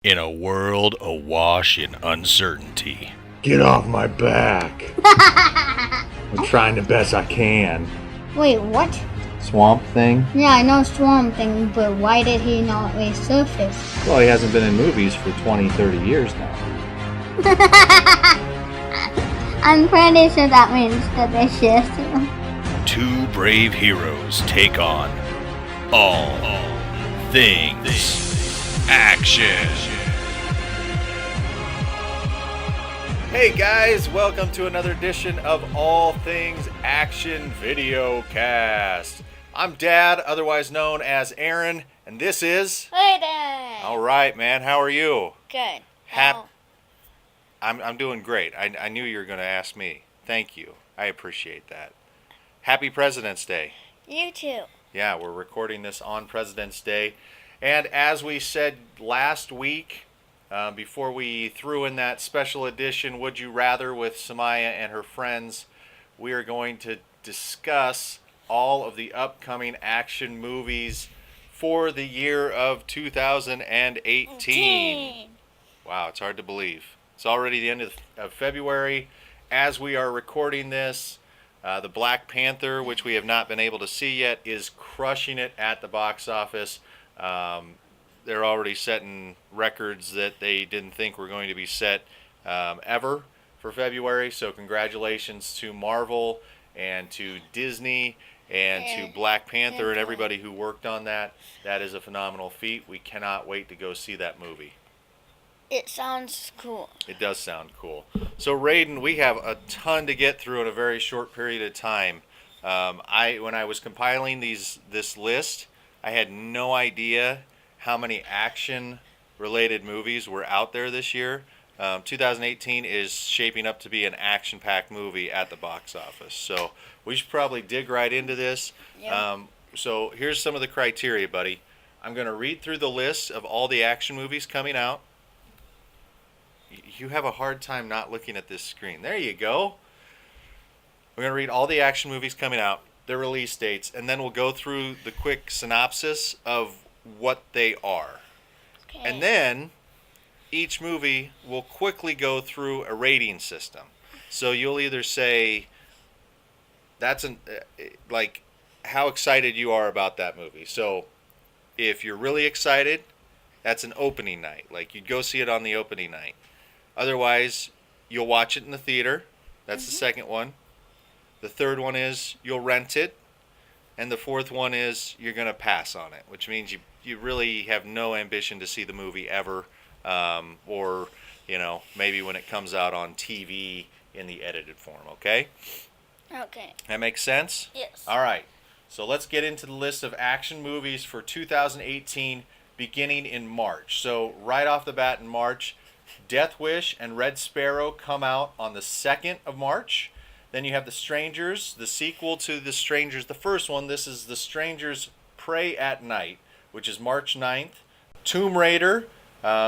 In a world awash in uncertainty. Get off my back. I'm trying the best I can. Wait, what? Swamp Thing? Yeah, I know Swamp Thing, but why did he not resurface? Well, he hasn't been in movies for 20, 30 years now. I'm pretty sure that means that they shift. Two brave heroes take on all things action. Hey guys, welcome to another edition of All Things Action Video Cast. I'm Dad, otherwise known as Aaron, and this is Raiden. All right, man. How are you? Good. I'm doing great. I knew you were going to ask me. Thank you. I appreciate that. Happy President's Day. You too. Yeah, we're recording this on President's Day. And as we said last week, before we threw in that special edition Would You Rather with Samaya and her friends, we are going to discuss all of the upcoming action movies for the year of 2018. Wow, it's hard to believe. It's already the end of February. As we are recording this, the Black Panther, which we have not been able to see yet, is crushing it at the box office. They're already setting records that they didn't think were going to be set ever for February. So congratulations to Marvel and to Disney and to Black Panther and everybody who worked on that. That is a phenomenal feat. We cannot wait to go see that movie. It sounds cool. It does sound cool. So Raiden, we have a ton to get through in a very short period of time. When I was compiling this list, I had no idea how many action-related movies were out there this year. 2018 is shaping up to be an action-packed movie at the box office. So we should probably dig right into this. Yep. So here's some of the criteria, buddy. I'm going to read through the list of all the action movies coming out. You have a hard time not looking at this screen. There you go. We're going to read all the action movies coming out, their release dates, and then we'll go through the quick synopsis of what they are. Okay. And then each movie will quickly go through a rating system. So you'll either say like how excited you are about that movie. So if you're really excited, that's an opening night. Like you'd go see it on the opening night. Otherwise, you'll watch it in the theater. That's the second one. The third one is you'll rent it. And the fourth one is you're going to pass on it, which means you really have no ambition to see the movie ever, or, maybe when it comes out on TV in the edited form, okay? Okay. That makes sense? Yes. All right. So let's get into the list of action movies for 2018 beginning in March. So right off the bat in March, Death Wish and Red Sparrow come out on the 2nd of March. Then you have The Strangers, the sequel to The Strangers. The first one, this is The Strangers Prey at Night, which is March 9th. Tomb Raider,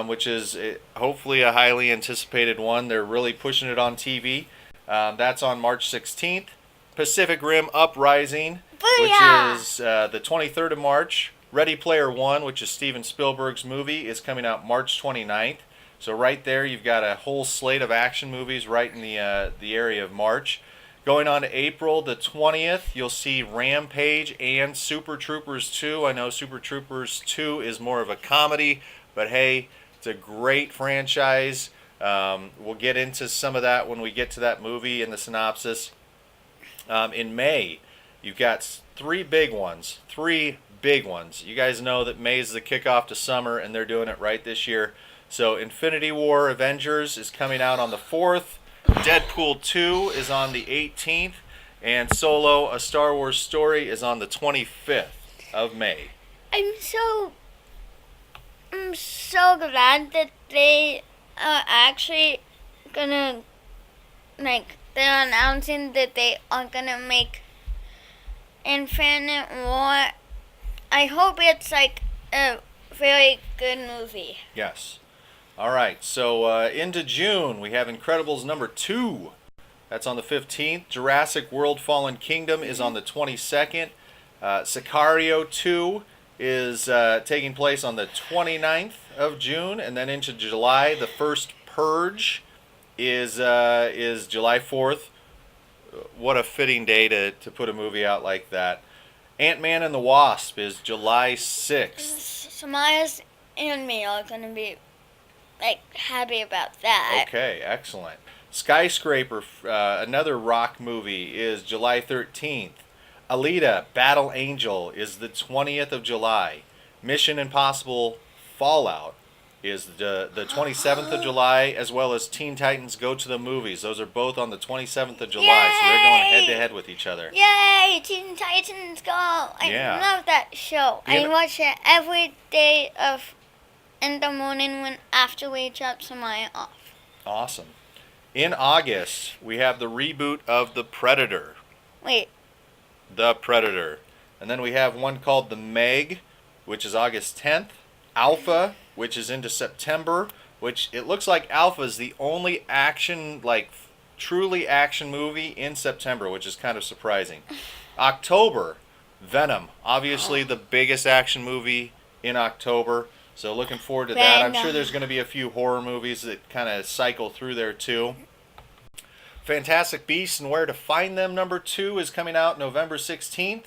which is hopefully a highly anticipated one. They're really pushing it on TV. That's on March 16th. Pacific Rim Uprising, which is the 23rd of March. Ready Player One, which is Steven Spielberg's movie, is coming out March 29th. So right there, you've got a whole slate of action movies right in the area of March. Going on to April the 20th, you'll see Rampage and Super Troopers 2. I know Super Troopers 2 is more of a comedy, but hey, it's a great franchise. We'll get into some of that when we get to that movie and the synopsis. In May, you've got three big ones. You guys know that May is the kickoff to summer, and they're doing it right this year. So Infinity War Avengers is coming out on the 4th. Deadpool 2 is on the 18th. And Solo, A Star Wars Story is on the 25th of May. I'm so glad that they are actually gonna, they're announcing that they are gonna make Infinite War. I hope it's a very good movie. Yes. All right, so into June, we have Incredibles number 2. That's on the 15th. Jurassic World Fallen Kingdom is on the 22nd. Sicario 2 is taking place on the 29th of June, and then into July. The first Purge is July 4th. What a fitting day to put a movie out like that. Ant-Man and the Wasp is July 6th. Samaya's and me are gonna be happy about that. Okay, excellent. Skyscraper, another rock movie, is July 13th. Alita, Battle Angel, is the 20th of July. Mission Impossible Fallout is the 27th of July, as well as Teen Titans Go to the Movies. Those are both on the 27th of July, so they're going head-to-head with each other. Yay! Teen Titans Go! I love that show. I watch it every day in the morning after we drop Samaya off. Awesome. In August, we have the reboot of The Predator. Wait. The Predator. And then we have one called The Meg, which is August 10th. Alpha, which is into September, which it looks like Alpha is the only action, truly action movie in September, which is kind of surprising. October, Venom. Obviously the biggest action movie in October. So looking forward to that. I'm sure there's going to be a few horror movies that kind of cycle through there too. Fantastic Beasts and Where to Find Them #2 is coming out November 16th.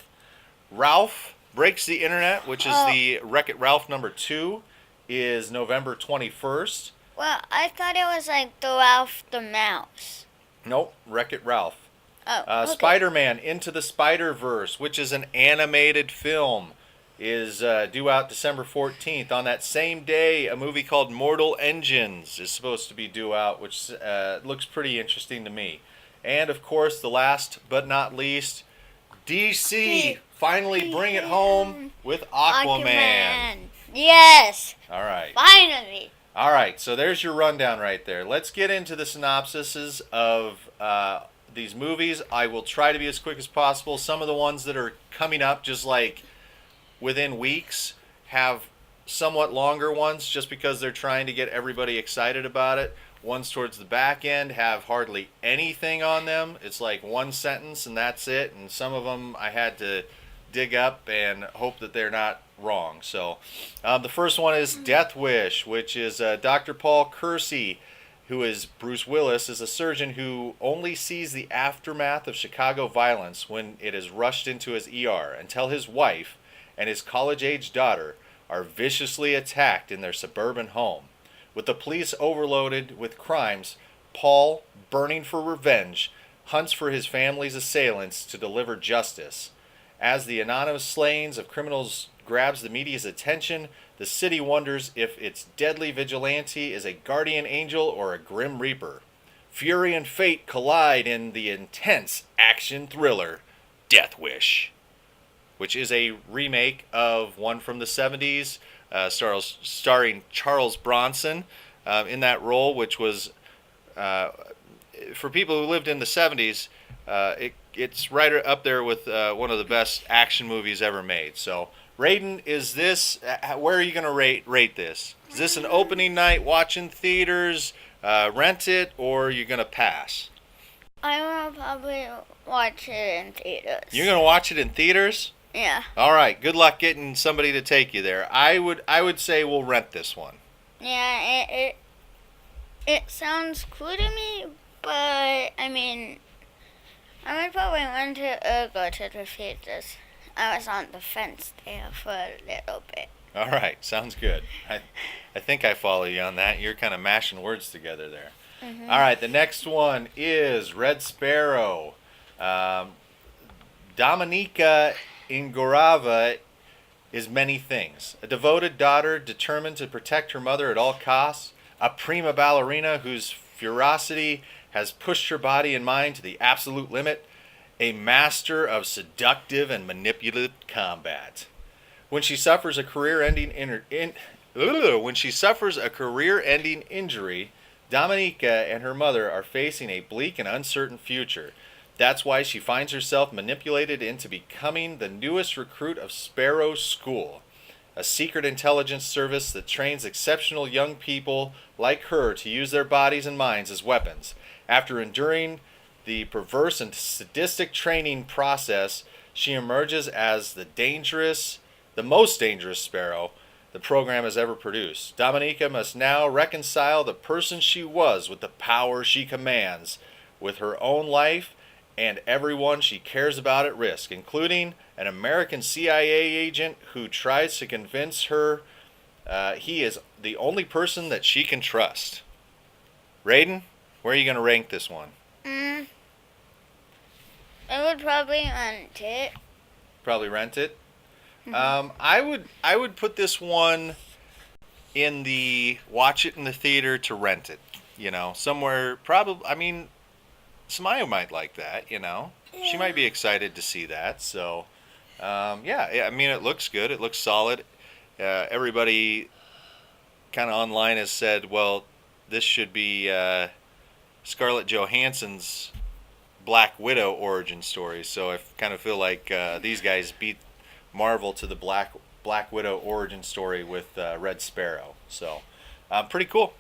Ralph Breaks the Internet, which is the Wreck-It Ralph #2, is November 21st. Well, I thought it was like the Ralph the Mouse. Nope, Wreck-It Ralph. Oh, okay. Spider-Man Into the Spider-Verse, which is an animated film, is due out December 14th. On that same day, a movie called Mortal Engines is supposed to be due out, which looks pretty interesting to me. And, of course, the last but not least, DC. Finally bring it home with Aquaman. Yes. All right. Finally. All right, so there's your rundown right there. Let's get into the synopsises of these movies. I will try to be as quick as possible. Some of the ones that are coming up just within weeks have somewhat longer ones just because they're trying to get everybody excited about it. Ones towards the back end have hardly anything on them. It's like one sentence and that's it. And some of them I had to dig up and hope that they're not wrong. So the first one is Death Wish, which is Dr. Paul Kersey, who is Bruce Willis, is a surgeon who only sees the aftermath of Chicago violence when it is rushed into his ER until his wife and his college-age daughter are viciously attacked in their suburban home. With the police overloaded with crimes, Paul, burning for revenge, hunts for his family's assailants to deliver justice. As the anonymous slayings of criminals grabs the media's attention, the city wonders if its deadly vigilante is a guardian angel or a grim reaper. Fury and fate collide in the intense action thriller Death Wish, which is a remake of one from the 70s, starring Charles Bronson in that role, which was, for people who lived in the 70s, it's right up there with one of the best action movies ever made. So, Raiden, is this, where are you going to rate this? Is this an opening night, watch in theaters, rent it, or are you going to pass? I will probably watch it in theaters. You're going to watch it in theaters? Yeah. All right. Good luck getting somebody to take you there. I would say we'll rent this one. Yeah, it sounds cool to me, but I mean, I would probably want to go to the theaters. I was on the fence there for a little bit. All right. Sounds good. I think I follow you on that. You're kind of mashing words together there. Mm-hmm. All right. The next one is Red Sparrow. Dominika Ingorava is many things. A devoted daughter determined to protect her mother at all costs. A prima ballerina whose ferocity has pushed her body and mind to the absolute limit. A master of seductive and manipulative combat. When she suffers a career-ending injury, Dominika and her mother are facing a bleak and uncertain future. That's why she finds herself manipulated into becoming the newest recruit of Sparrow School, a secret intelligence service that trains exceptional young people like her to use their bodies and minds as weapons. After enduring the perverse and sadistic training process, she emerges as the most dangerous Sparrow, the program has ever produced. Dominica must now reconcile the person she was with the power she commands, with her own life and everyone she cares about at risk, including an American CIA agent who tries to convince her he is the only person that she can trust. Raiden, where are you going to rank this one? I would probably rent it. Probably rent it. I would put this one in the watch it in the theater to rent it. You know, somewhere probably. I mean, Samaya might like that. You know, she might be excited to see that. So, yeah. I mean, it looks good. It looks solid. Everybody kind of online has said, well, this should be Scarlett Johansson's Black Widow origin story. So I kind of feel like these guys beat Marvel to the Black Widow origin story with Red Sparrow. So pretty cool.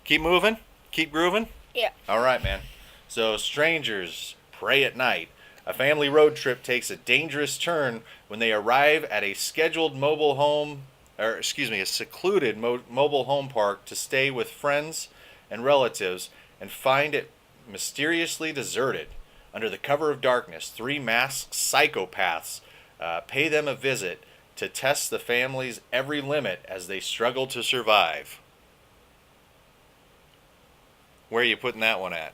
Keep moving. Keep grooving. Yeah. All right, man. So strangers pray at night. A family road trip takes a dangerous turn when they arrive at a scheduled mobile home, a secluded mobile home park to stay with friends and relatives and find it mysteriously deserted. Under the cover of darkness, 3 masked psychopaths pay them a visit to test the family's every limit as they struggle to survive. Where are you putting that one at?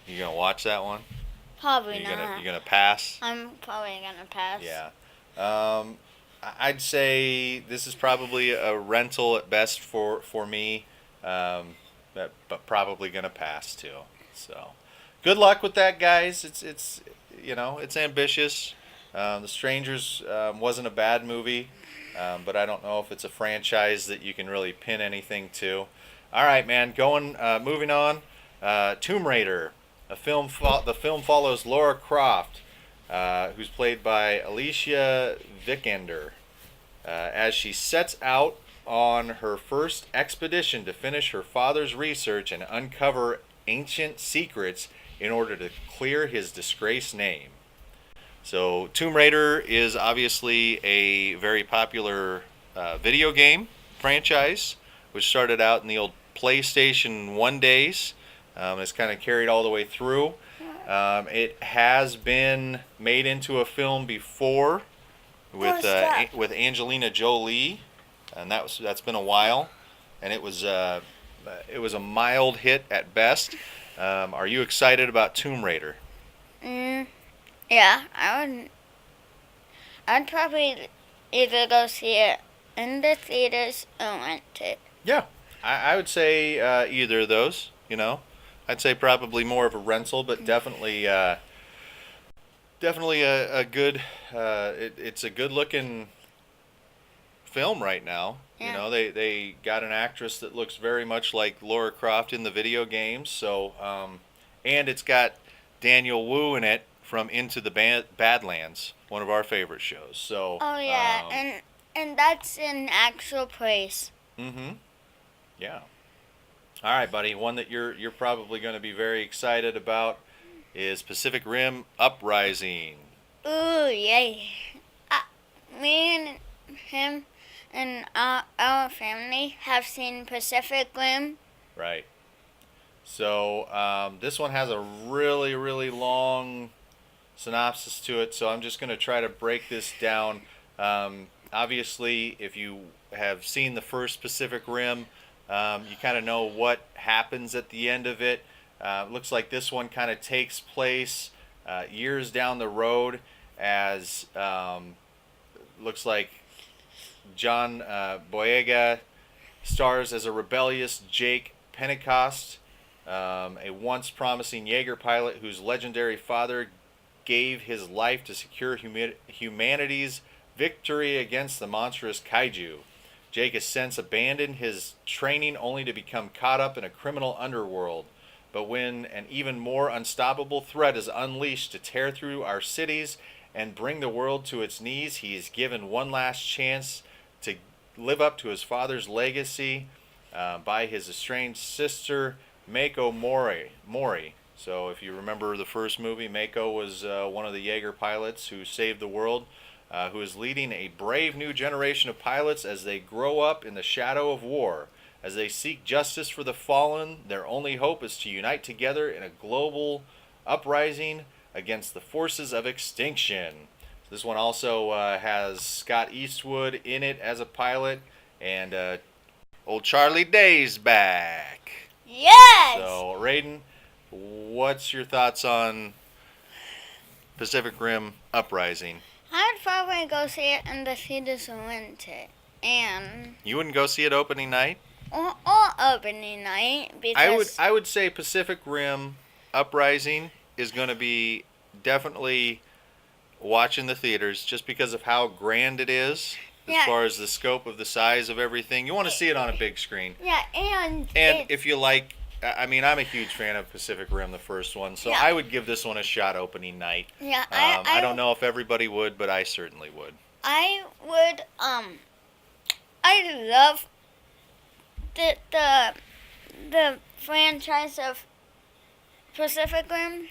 You gonna watch that one? Probably not. You gonna pass? I'm probably gonna pass. Yeah. I'd say this is probably a rental at best for me, but probably gonna pass too. So, good luck with that, guys. It's ambitious. The Strangers wasn't a bad movie, but I don't know if it's a franchise that you can really pin anything to. All right, man. Moving on. Tomb Raider. The film follows Lara Croft, who's played by Alicia Vikander, as she sets out on her first expedition to finish her father's research and uncover ancient secrets in order to clear his disgraced name. So Tomb Raider is obviously a very popular video game franchise, which started out in the old PlayStation 1 days. It's kind of carried all the way through. It has been made into a film before with Angelina Jolie, and that's been a while, and it was a mild hit at best. Are you excited about Tomb Raider? Yeah, I'd probably either go see it in the theaters or rent it. Yeah, I would say either of those. You know, I'd say probably more of a rental, but definitely a good. It's a good looking film right now. Yeah. You know, they got an actress that looks very much like Lara Croft in the video games. So, and it's got Daniel Wu in it from Into the Badlands, one of our favorite shows. So. Oh yeah, and that's an actual place. Mm-hmm. Yeah. All right, buddy. One that you're probably going to be very excited about is Pacific Rim Uprising. Ooh, yay. Me and him and our family have seen Pacific Rim. Right. So this one has a really, really long synopsis to it, so I'm just going to try to break this down. Obviously, if you have seen the first Pacific Rim, you kind of know what happens at the end of it. Looks like this one kind of takes place years down the road as looks like John Boyega stars as a rebellious Jake Pentecost, a once promising Jaeger pilot whose legendary father gave his life to secure humanity's victory against the monstrous kaiju. Jake has since abandoned his training only to become caught up in a criminal underworld. But when an even more unstoppable threat is unleashed to tear through our cities and bring the world to its knees, he is given one last chance to live up to his father's legacy by his estranged sister, Mako Mori. So if you remember the first movie, Mako was one of the Jaeger pilots who saved the world, who is leading a brave new generation of pilots as they grow up in the shadow of war. As they seek justice for the fallen, their only hope is to unite together in a global uprising against the forces of extinction. This one also has Scott Eastwood in it as a pilot, and old Charlie Day's back. Yes! So, Raiden, what's your thoughts on Pacific Rim Uprising? I would probably go see it in the theaters and rent it. And You wouldn't go see it opening night? or opening night because I would say Pacific Rim Uprising is going to be definitely watch in the theaters just because of how grand it is as Yeah. far as the scope of the size of everything. You want to see it on a big screen. yeah, and If you like, I mean, I'm a huge fan of Pacific Rim, the first one, so Yeah. I would give this one a shot opening night. yeah, I don't know if everybody would, but I certainly would. I would I love the franchise of Pacific Rim,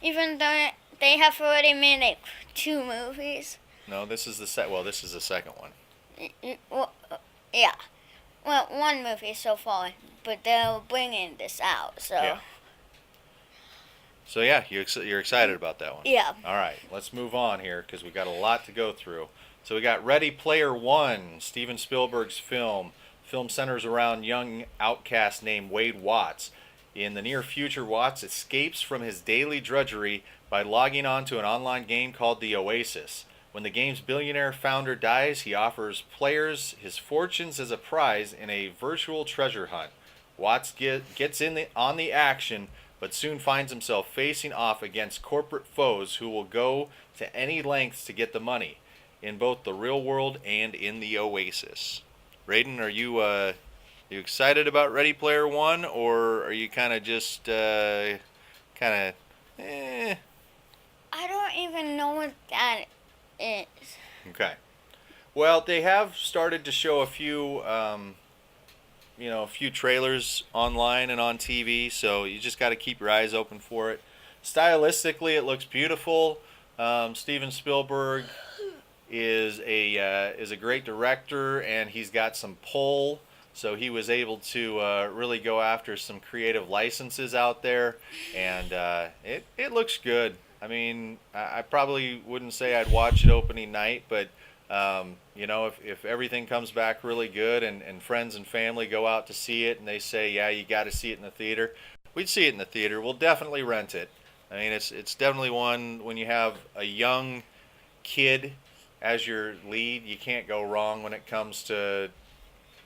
even though they have already made like 2 movies. No, this is the this is the second one. Well, yeah. Well, 1 movie so far, but they're bringing this out, so. Yeah. So yeah, you're excited about that one. Yeah. All right, let's move on here because we got a lot to go through. So we got Ready Player One, Steven Spielberg's film. Film centers around young outcast named Wade Watts. In the near future, Watts escapes from his daily drudgery by logging on to an online game called The Oasis. When the game's billionaire founder dies, he offers players his fortunes as a prize in a virtual treasure hunt. Watts gets on the action, but soon finds himself facing off against corporate foes who will go to any lengths to get the money, in both the real world and in the Oasis. Raiden, are you excited about Ready Player One, or are you kind of just eh? I don't even know what that is. Okay. Well, they have started to show a few, a few trailers online and on TV, so you just got to keep your eyes open for it. Stylistically, it looks beautiful. Steven Spielberg is a great director, and he's got some pull, so he was able to really go after some creative licenses out there, and it looks good. I mean, I probably wouldn't say I'd watch it opening night, but if everything comes back really good and friends and family go out to see it and they say, yeah, you got to see it in the theater, we'd see it in the theater. We'll definitely rent it. I mean, it's definitely one, when you have a young kid as your lead, you can't go wrong when it comes to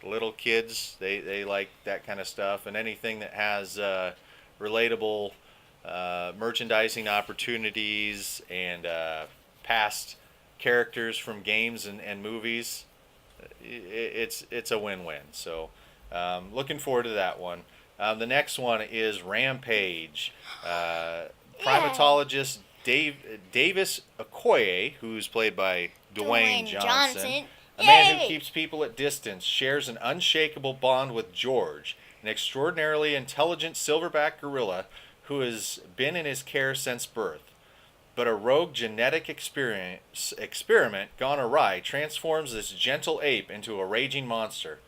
little kids. They like that kind of stuff, and anything that has relatable merchandising opportunities and past characters from games and movies, it's a win-win. So looking forward to that one. The next one is Rampage. Primatologist Davis Okoye, who's played by Dwayne Johnson, a man who keeps people at distance, shares an unshakable bond with George, an extraordinarily intelligent silverback gorilla who has been in his care since birth. But a rogue genetic experiment gone awry transforms this gentle ape into a raging monster.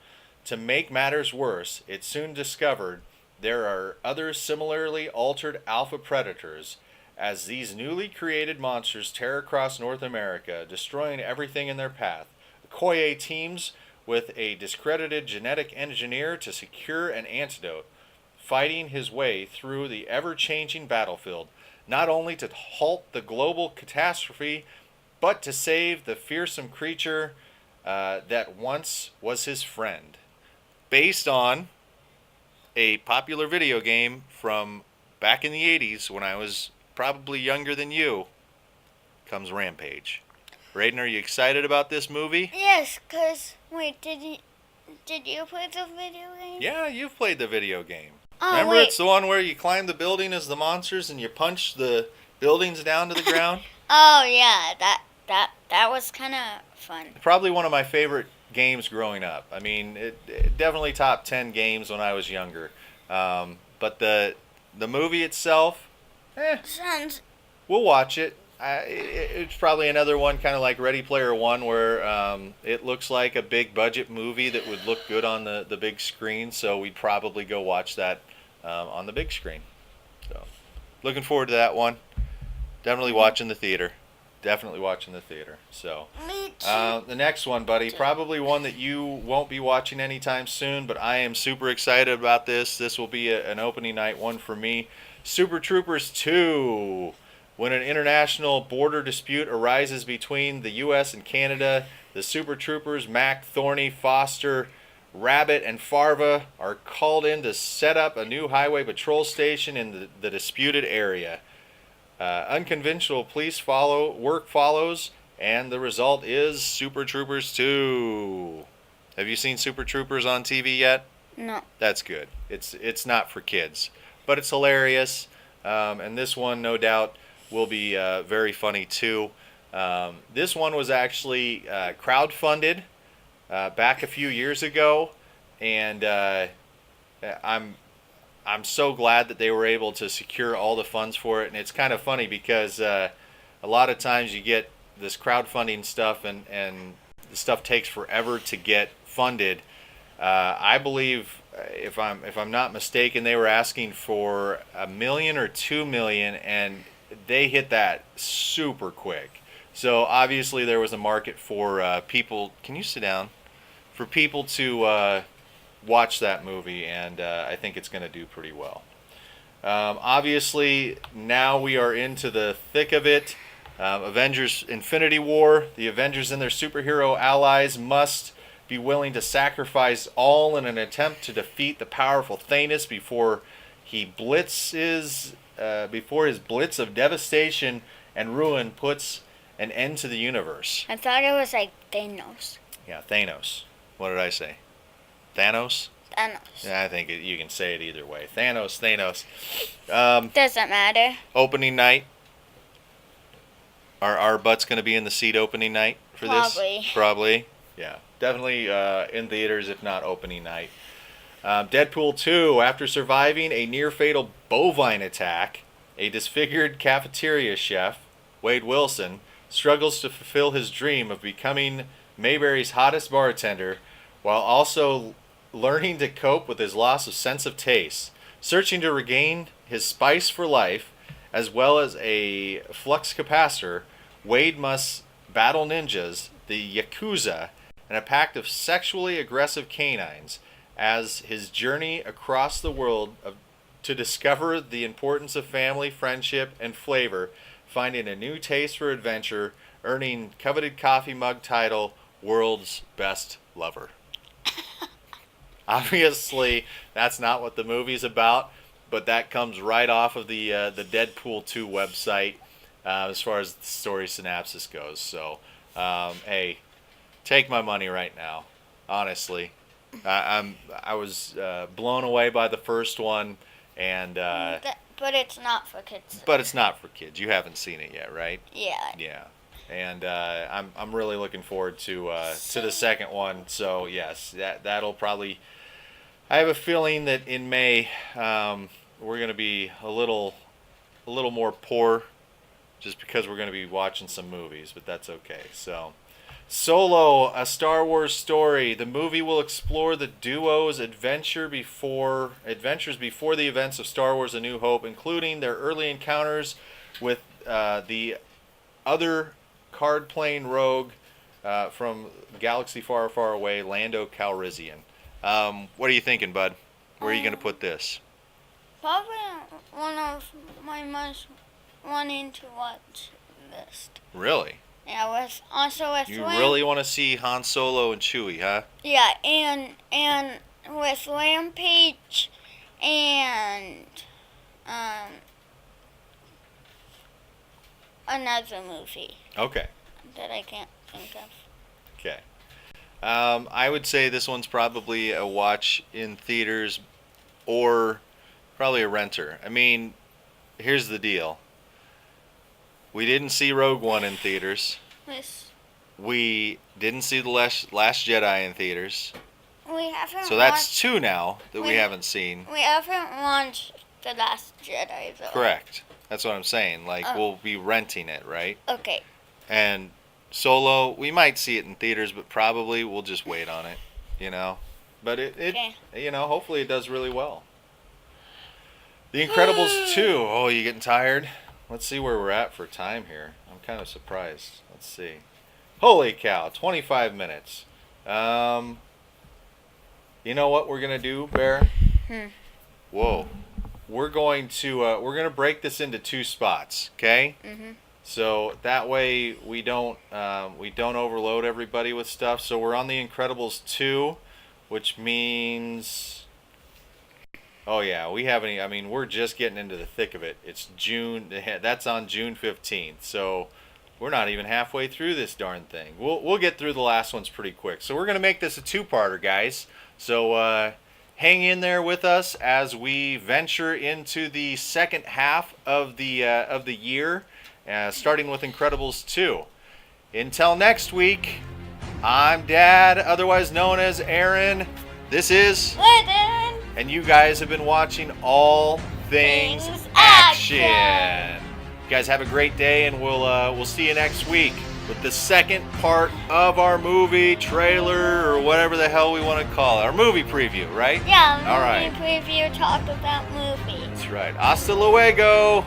To make matters worse, it's soon discovered there are other similarly altered alpha predators, as these newly created monsters tear across North America, destroying everything in their path. Okoye teams with a discredited genetic engineer to secure an antidote, fighting his way through the ever-changing battlefield, not only to halt the global catastrophe, but to save the fearsome creature that once was his friend. Based on a popular video game from back in the 80s, when I was probably younger than you, comes Rampage. Raiden, are you excited about this movie? Yes, wait, did you play the video game? Yeah, you've played the video game. Oh, Remember, wait. it's the one where you climb the building as the monsters and you punch the buildings down to the ground? Oh yeah, that was kind of fun. Probably one of my favorite games growing up. I mean, it definitely top 10 games when I was younger. But the movie itself, Sounds. We'll watch it. It's probably another one kind of like Ready Player One where it looks like a big budget movie that would look good on the big screen, so we'd probably go watch that on the big screen. So, looking forward to that one. Definitely watching the theater. Definitely watching the theater. So, Me too. the next one, buddy, probably one that you won't be watching anytime soon, but I am super excited about this. This will be an opening night one for me. Super Troopers 2. When an international border dispute arises between the U.S. and Canada, the Super Troopers Mac, Thorny, Foster, Rabbit, and Farva are called in to set up a new highway patrol station in the disputed area. Unconventional police work follows, and the result is Super Troopers 2. Have you seen Super Troopers on TV yet? No. That's good. It's not for kids, but it's hilarious, and this one, no doubt, will be very funny too. This one was actually crowdfunded back a few years ago, and I'm so glad that they were able to secure all the funds for it. And it's kind of funny because a lot of times you get this crowdfunding stuff, and the stuff takes forever to get funded. I believe, if I'm not mistaken, they were asking for $1 million or $2 million, and they hit that super quick. So obviously there was a market for people. Can you sit down? For people to watch that movie, and I think it's going to do pretty well. Obviously, now we are into the thick of it. Avengers Infinity War. The Avengers and their superhero allies must be willing to sacrifice all in an attempt to defeat the powerful Thanos before his blitz of devastation and ruin puts an end to the universe. I thought it was like Thanos. Yeah, Thanos. What did I say? Thanos? Thanos. Yeah, I think you can say it either way. Thanos. Doesn't matter. Opening night. Are our butts going to be in the seat opening night for this? Probably. Yeah. Definitely in theaters, if not opening night. Deadpool 2. After surviving a near-fatal bovine attack, a disfigured cafeteria chef, Wade Wilson, struggles to fulfill his dream of becoming Mayberry's hottest bartender while also learning to cope with his loss of sense of taste. Searching to regain his spice for life, as well as a flux capacitor, Wade must battle ninjas, the Yakuza, and a pack of sexually aggressive canines as his journey across the world to discover the importance of family, friendship, and flavor, finding a new taste for adventure, earning coveted coffee mug title, World's Best Lover. Obviously, that's not what the movie's about, but that comes right off of the Deadpool 2 website as far as the story synopsis goes. So, hey, take my money right now, honestly. I was blown away by the first one, and but it's not for kids. But it's not for kids. You haven't seen it yet, right? Yeah. Yeah. And I'm really looking forward to the second one. So yes, that'll probably. I have a feeling that in May we're going to be a little more poor, just because we're going to be watching some movies. But that's okay. So, Solo, a Star Wars story. The movie will explore the duo's adventures before the events of Star Wars: A New Hope, including their early encounters with the other card-playing rogue from Galaxy Far, Far Away, Lando Calrissian. What are you thinking, bud? Where are you going to put this? Probably one of my most wanting to watch list. Really? Yeah, was also with You really want to see Han Solo and Chewie, huh? Yeah, and with Rampage and another movie. Okay. That I can't think of. Okay. I would say this one's probably a watch in theaters or probably a renter. I mean, here's the deal. We didn't see Rogue One in theaters. Yes. We didn't see The Last Jedi in theaters. We haven't. So that's two now that we haven't seen. We haven't watched The Last Jedi though. Correct. That's what I'm saying. Like, Oh. we'll be renting it, right? Okay. And Solo, we might see it in theaters, but probably we'll just wait on it, you know. But Okay. you know, hopefully it does really well. The Incredibles 2. Oh, you getting tired? Let's see where we're at for time here. I'm kind of surprised. Let's see. Holy cow, 25 minutes. You know what we're going to do, Bear? Whoa. We're going to break this into 2 spots, okay? So that way we don't overload everybody with stuff. So we're on The Incredibles 2, which means, oh yeah, we haven't. I mean, we're just getting into the thick of it. It's June. That's on June 15th. So we're not even halfway through this darn thing. We'll get through the last ones pretty quick. So we're gonna make this a 2-parter, guys. So hang in there with us as we venture into the second half of the year, starting with Incredibles 2. Until next week, I'm Dad, otherwise known as Aaron. This is Raiden. and you guys have been watching All Things Things Action. Action. You guys have a great day, and we'll see you next week with the second part of our movie trailer, or whatever the hell we want to call it. Our movie preview, right? Yeah, All right. movie preview, talk about movies. That's right. Hasta luego.